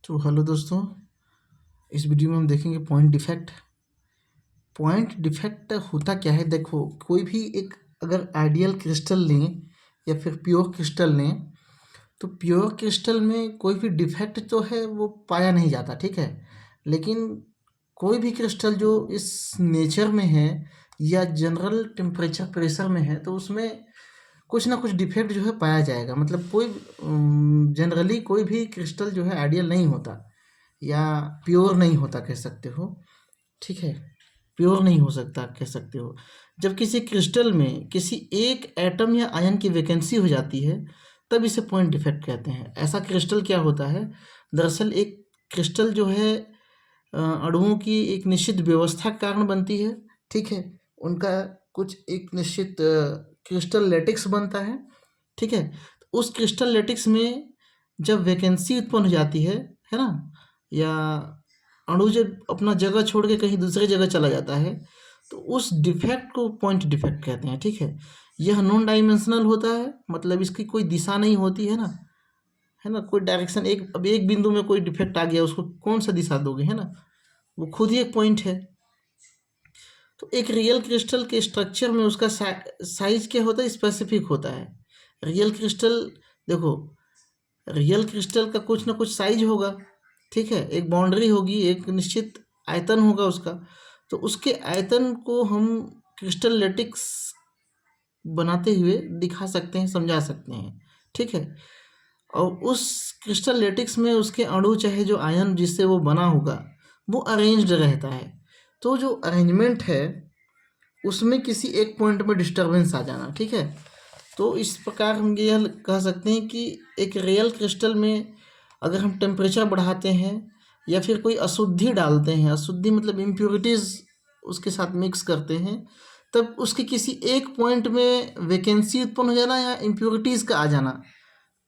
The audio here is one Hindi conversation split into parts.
तो हेलो दोस्तों, इस वीडियो में हम देखेंगे पॉइंट डिफेक्ट। पॉइंट डिफेक्ट होता क्या है? देखो, कोई भी एक अगर आइडियल क्रिस्टल लें या फिर प्योर क्रिस्टल लें, तो प्योर क्रिस्टल में कोई भी डिफेक्ट तो है वो पाया नहीं जाता, ठीक है। लेकिन कोई भी क्रिस्टल जो इस नेचर में है या जनरल टेम्परेचर प्रेशर में है, तो उसमें कुछ ना कुछ डिफेक्ट जो है पाया जाएगा। मतलब कोई जनरली कोई भी क्रिस्टल जो है आइडियल नहीं होता या प्योर नहीं होता, कह सकते हो, ठीक है। प्योर नहीं हो सकता, कह सकते हो। जब किसी क्रिस्टल में किसी एक एटम या आयन की वैकेंसी हो जाती है, तब इसे पॉइंट डिफेक्ट कहते हैं। ऐसा क्रिस्टल क्या होता है? दरअसल एक क्रिस्टल जो है अणुओं की एक निश्चित व्यवस्था के कारण बनती है, ठीक है। उनका कुछ एक निश्चित क्रिस्टल लेटिक्स बनता है, ठीक है। तो उस क्रिस्टल लेटिक्स में जब वैकेंसी उत्पन्न हो जाती है ना, या अणु जब अपना जगह छोड़ के कहीं दूसरी जगह चला जाता है, तो उस डिफेक्ट को पॉइंट डिफेक्ट कहते हैं, ठीक है। यह नॉन डायमेंशनल होता है, मतलब इसकी कोई दिशा नहीं होती है ना, कोई डायरेक्शन। अब एक बिंदु में कोई डिफेक्ट आ गया, उसको कौन सा दिशा दोगे, है ना। वो खुद ही एक पॉइंट है। तो एक रियल क्रिस्टल के स्ट्रक्चर में उसका साइज क्या होता है? स्पेसिफिक होता है। रियल क्रिस्टल, देखो, रियल क्रिस्टल का कुछ ना कुछ साइज होगा, ठीक है। एक बाउंड्री होगी, एक निश्चित आयतन होगा उसका। तो उसके आयतन को हम क्रिस्टल लेटिक्स बनाते हुए दिखा सकते हैं, समझा सकते हैं, ठीक है। और उस क्रिस्टल लेटिक्स में उसके अणु, चाहे जो आयन जिससे वो बना होगा, वो अरेंज्ड रहता है। तो जो अरेंजमेंट है उसमें किसी एक पॉइंट में डिस्टर्बेंस आ जाना, ठीक है। तो इस प्रकार हम यह कह सकते हैं कि एक रियल क्रिस्टल में अगर हम टेम्परेचर बढ़ाते हैं या फिर कोई अशुद्धि डालते हैं, अशुद्धि मतलब इम्प्योरिटीज़ उसके साथ मिक्स करते हैं, तब उसके किसी एक पॉइंट में वैकेंसी उत्पन्न हो जाना या इम्प्योरिटीज़ का आ जाना,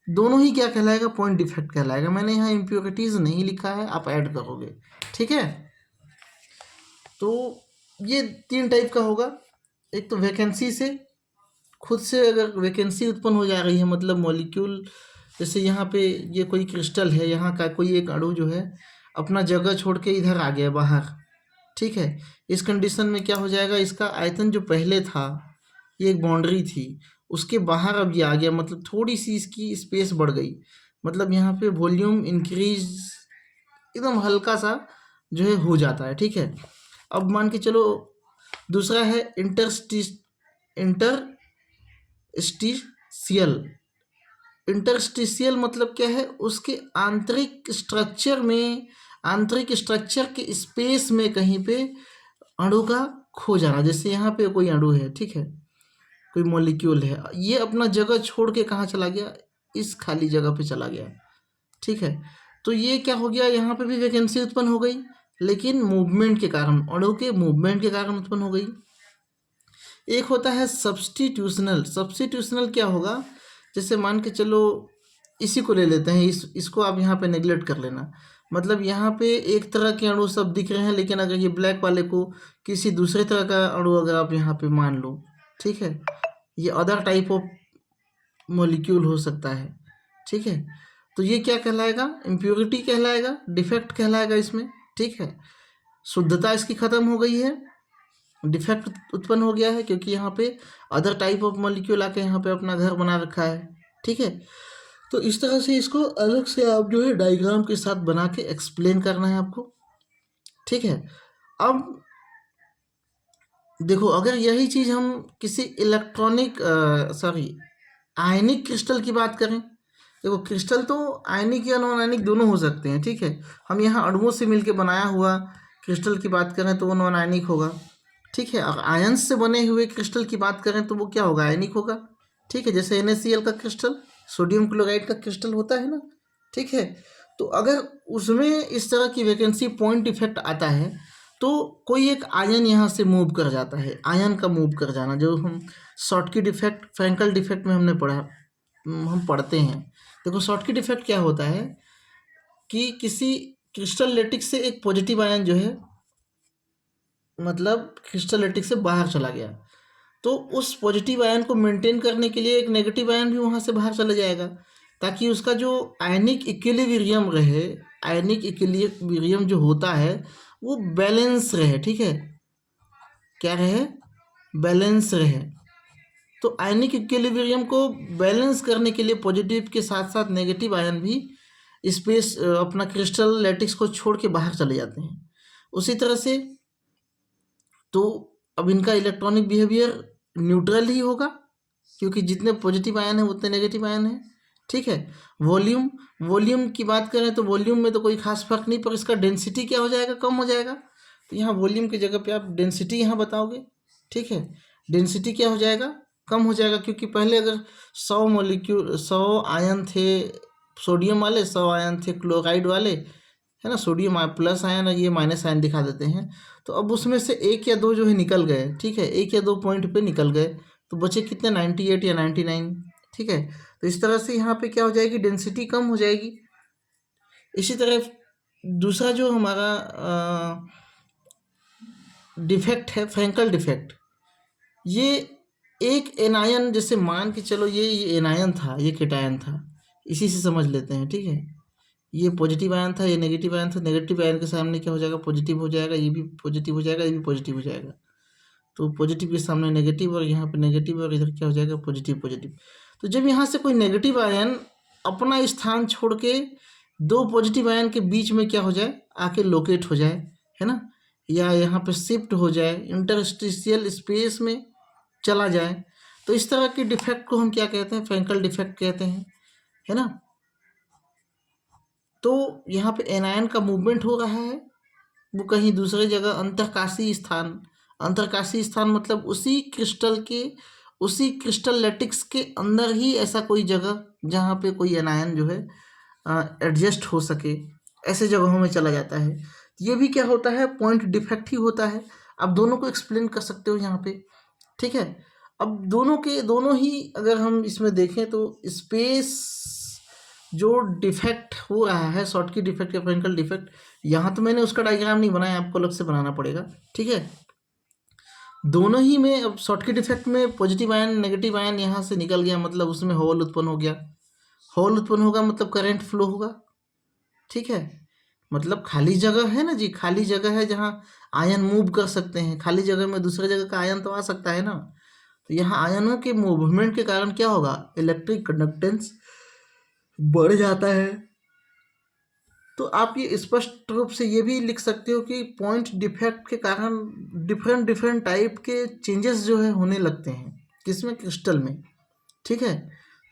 दोनों ही क्या कहलाएगा? पॉइंट डिफेक्ट कहलाएगा। मैंने यहाँ इम्प्योरिटीज़ नहीं लिखा है, आप ऐड करोगे, ठीक है। तो ये तीन टाइप का होगा। एक तो वैकेंसी से, खुद से अगर वैकेंसी उत्पन्न हो जा रही है, मतलब मॉलिक्यूल, जैसे यहाँ पे ये कोई क्रिस्टल है, यहाँ का कोई एक अणु जो है अपना जगह छोड़ के इधर आ गया बाहर, ठीक है। इस कंडीशन में क्या हो जाएगा? इसका आयतन जो पहले था, ये एक बाउंड्री थी, उसके बाहर अब ये आ गया, मतलब थोड़ी सी इसकी स्पेस बढ़ गई। मतलब यहाँ पे वॉल्यूम इंक्रीज एकदम हल्का सा जो है हो जाता है, ठीक है। अब मान के चलो, दूसरा है इंटरस्टिशियल। इंटरस्टिशियल मतलब क्या है? उसके आंतरिक स्ट्रक्चर में, आंतरिक स्ट्रक्चर के स्पेस में कहीं पे अणु का खो जाना। जैसे यहाँ पे कोई अणु है, ठीक है, कोई मॉलिक्यूल है, ये अपना जगह छोड़ के कहाँ चला गया? इस खाली जगह पे चला गया, ठीक है। तो ये क्या हो गया? यहाँ पे भी वैकेंसी उत्पन्न हो गई, लेकिन मूवमेंट के कारण, अणु के मूवमेंट के कारण उत्पन्न हो गई। एक होता है सब्स्टिट्यूशनल। सब्स्टिट्यूशनल क्या होगा? जैसे मान के चलो, इसी को ले लेते हैं, इसको आप यहाँ पे नेगलेक्ट कर लेना। मतलब यहाँ पे एक तरह के अणु सब दिख रहे हैं, लेकिन अगर ये ब्लैक वाले को किसी दूसरे तरह का अणु अगर आप यहाँ पे मान लो, ठीक है, ये अदर टाइप ऑफ मॉलिक्यूल हो सकता है, ठीक है। तो ये क्या कहलाएगा? इम्प्योरिटी कहलाएगा, डिफेक्ट कहलाएगा इसमें, ठीक है। शुद्धता इसकी खत्म हो गई है, डिफेक्ट उत्पन्न हो गया है, क्योंकि यहाँ पे अदर टाइप ऑफ मॉलिक्यूल आके यहाँ पे अपना घर बना रखा है, ठीक है। तो इस तरह से इसको अलग से आप जो है डायग्राम के साथ बना के एक्सप्लेन करना है आपको, ठीक है। अब देखो, अगर यही चीज़ हम किसी इलेक्ट्रॉनिक आयनिक क्रिस्टल की बात करें, देखो क्रिस्टल तो आयनिक या नॉन आयनिक दोनों हो सकते हैं, ठीक है। हम यहाँ अणुओं से मिलके बनाया हुआ क्रिस्टल की बात करें तो वो नॉन आयनिक होगा, ठीक है। और आयंस से बने हुए क्रिस्टल की बात करें तो वो क्या होगा? आयनिक होगा, ठीक है। जैसे NaCl का क्रिस्टल, सोडियम क्लोराइड का क्रिस्टल होता है ना, ठीक है। तो अगर उसमें इस तरह की वैकेंसी पॉइंट इफेक्ट आता है, तो कोई एक आयन यहाँ से मूव कर जाता है। आयन का मूव कर जाना, जो हम शॉटकी डिफेक्ट, फ्रैंकल डिफेक्ट में हमने पढ़ा, हम पढ़ते हैं। देखो, शॉटकी डिफेक्ट क्या होता है कि किसी क्रिस्टल लेटिक्स से एक पॉजिटिव आयन जो है, मतलब क्रिस्टल लेटिक्स से बाहर चला गया, तो उस पॉजिटिव आयन को मेंटेन करने के लिए एक नेगेटिव आयन भी वहाँ से बाहर चला जाएगा, ताकि उसका जो आयनिक इक्विलिब्रियम रहे, आयनिक इक्विलिब्रियम जो होता है वो बैलेंस रहे, ठीक है, क्या रहे, बैलेंस रहे। तो आयनिक इक्विलिब्रियम को बैलेंस करने के लिए पॉजिटिव के साथ साथ नेगेटिव आयन भी स्पेस अपना क्रिस्टल लैटिक्स को छोड़ के बाहर चले जाते हैं। उसी तरह से तो अब इनका इलेक्ट्रॉनिक बिहेवियर न्यूट्रल ही होगा, क्योंकि जितने पॉजिटिव आयन है उतने नेगेटिव आयन है, ठीक है। वॉल्यूम की बात करें तो वॉल्यूम में तो कोई खास फर्क नहीं, पर इसका डेंसिटी क्या हो जाएगा, कम हो जाएगा। तो यहाँ वॉल्यूम की जगह पे आप डेंसिटी यहाँ बताओगे, ठीक है। डेंसिटी क्या हो जाएगा, कम हो जाएगा, क्योंकि पहले अगर 100 आयन थे सोडियम वाले, 100 आयन थे क्लोराइड वाले, है ना, सोडियम प्लस आयन और ये माइनस आयन दिखा देते हैं। तो अब उसमें से एक या दो जो है निकल गए, ठीक है, एक या दो पॉइंट पे निकल गए, तो बचे कितने, 98 या 99, ठीक है। तो इस तरह से यहाँ पे क्या हो जाएगी, डेंसिटी कम हो जाएगी। इसी तरह दूसरा जो हमारा डिफेक्ट है, फ्रैंकल डिफेक्ट, ये एक एनायन, जैसे मान के चलो ये एनायन था, ये केटायन था, इसी से समझ लेते हैं, ठीक है। ये पॉजिटिव आयन था, ये नेगेटिव आयन था, नेगेटिव आयन के सामने क्या हो जाएगा, पॉजिटिव हो जाएगा, ये भी पॉजिटिव हो जाएगा, ये भी पॉजिटिव हो जाएगा। तो पॉजिटिव के सामने नेगेटिव, और यहाँ पे नेगेटिव, और इधर क्या हो जाएगा, पॉजिटिव पॉजिटिव। तो जब यहाँ से कोई नेगेटिव आयन अपना स्थान छोड़ के दो पॉजिटिव आयन के बीच में क्या हो जाए, आके लोकेट हो जाए, है ना, या यहाँ पे शिफ्ट हो जाए, इंटरस्टिशियल स्पेस में चला जाए, तो इस तरह के डिफेक्ट को हम क्या कहते हैं, फ्रैंकल डिफेक्ट कहते हैं, है ना। तो यहाँ पे एनायन का मूवमेंट हो रहा है, वो कहीं दूसरे जगह अंतरकाशी स्थान मतलब उसी क्रिस्टल लैटिक्स के अंदर ही ऐसा कोई जगह जहाँ पे कोई एनायन जो है एडजस्ट हो सके, ऐसे जगहों में चला जाता है। ये भी क्या होता है, पॉइंट डिफेक्ट ही होता है। आप दोनों को एक्सप्लेन कर सकते हो यहाँ पे, ठीक है। अब दोनों ही अगर हम इसमें देखें तो स्पेस जो डिफेक्ट हो रहा है, शॉर्टकी डिफेक्ट या फ्रैंकल डिफेक्ट, यहाँ तो मैंने उसका डायग्राम नहीं बनाया, आपको अलग से बनाना पड़ेगा, ठीक है। दोनों ही में अब शॉर्टकी डिफेक्ट में पॉजिटिव आयन नेगेटिव आयन यहाँ से निकल गया, मतलब उसमें होल उत्पन्न हो गया। होल उत्पन्न होगा मतलब करंट फ्लो होगा, ठीक है। मतलब खाली जगह है ना जी, खाली जगह है जहाँ आयन मूव कर सकते हैं, खाली जगह में दूसरे जगह का आयन तो आ सकता है ना। तो यहाँ आयनों के मूवमेंट के कारण क्या होगा, इलेक्ट्रिक कंडक्टेंस बढ़ जाता है। तो आप ये स्पष्ट रूप से ये भी लिख सकते हो कि पॉइंट डिफेक्ट के कारण डिफरेंट टाइप के चेंजेस जो है होने लगते हैं, किसमें, क्रिस्टल में, ठीक है।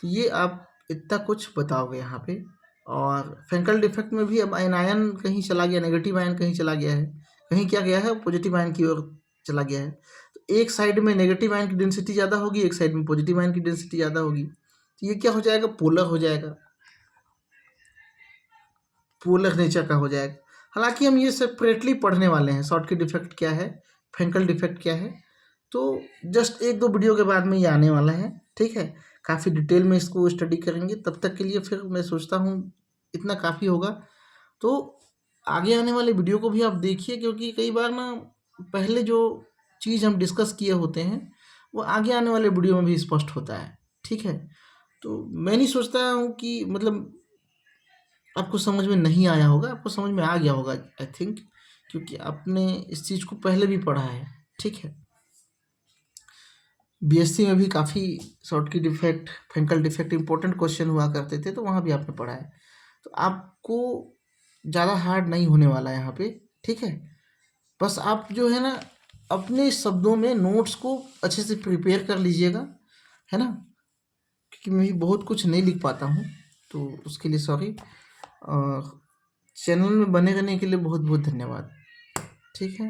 तो ये आप इतना कुछ बताओगे यहाँ पे। और फ्रैंकल डिफेक्ट में भी अब आयन कहीं चला गया, नेगेटिव आयन कहीं चला गया है, कहीं क्या गया है, पॉजिटिव आयन की ओर चला गया है। तो एक साइड में नेगेटिव आयन की डेंसिटी ज़्यादा होगी, एक साइड में पॉजिटिव आयन की डेंसिटी ज़्यादा होगी, तो ये क्या हो जाएगा, पोलर हो जाएगा, पोलर नेचर का हो जाएगा। हालांकि हम ये सेपरेटली पढ़ने वाले हैं, शॉर्टकी डिफेक्ट क्या है, फ्रैंकल डिफेक्ट क्या है, तो जस्ट एक दो वीडियो के बाद में ये आने वाला है, ठीक है। काफ़ी डिटेल में इसको स्टडी करेंगे, तब तक के लिए फिर मैं सोचता हूँ इतना काफ़ी होगा। तो आगे आने वाले वीडियो को भी आप देखिए, क्योंकि कई बार ना पहले जो चीज़ हम डिस्कस किए होते हैं वो आगे आने वाले वीडियो में भी स्पष्ट होता है, ठीक है। तो मैं नहीं सोचता हूँ कि मतलब आपको समझ में नहीं आया होगा, आपको समझ में आ गया होगा आई थिंक, क्योंकि आपने इस चीज़ को पहले भी पढ़ा है, ठीक है। बीएससी में भी काफ़ी शॉर्टकी डिफेक्ट फ्रैंकल डिफेक्ट इंपॉर्टेंट क्वेश्चन हुआ करते थे, तो वहाँ भी आपने पढ़ा है। तो आपको ज़्यादा हार्ड नहीं होने वाला है यहाँ पे, ठीक है। बस आप जो है ना अपने शब्दों में नोट्स को अच्छे से प्रिपेयर कर लीजिएगा, है ना, क्योंकि मैं भी बहुत कुछ नहीं लिख पाता हूँ, तो उसके लिए सॉरी। चैनल में बने रहने के लिए बहुत बहुत धन्यवाद, ठीक है।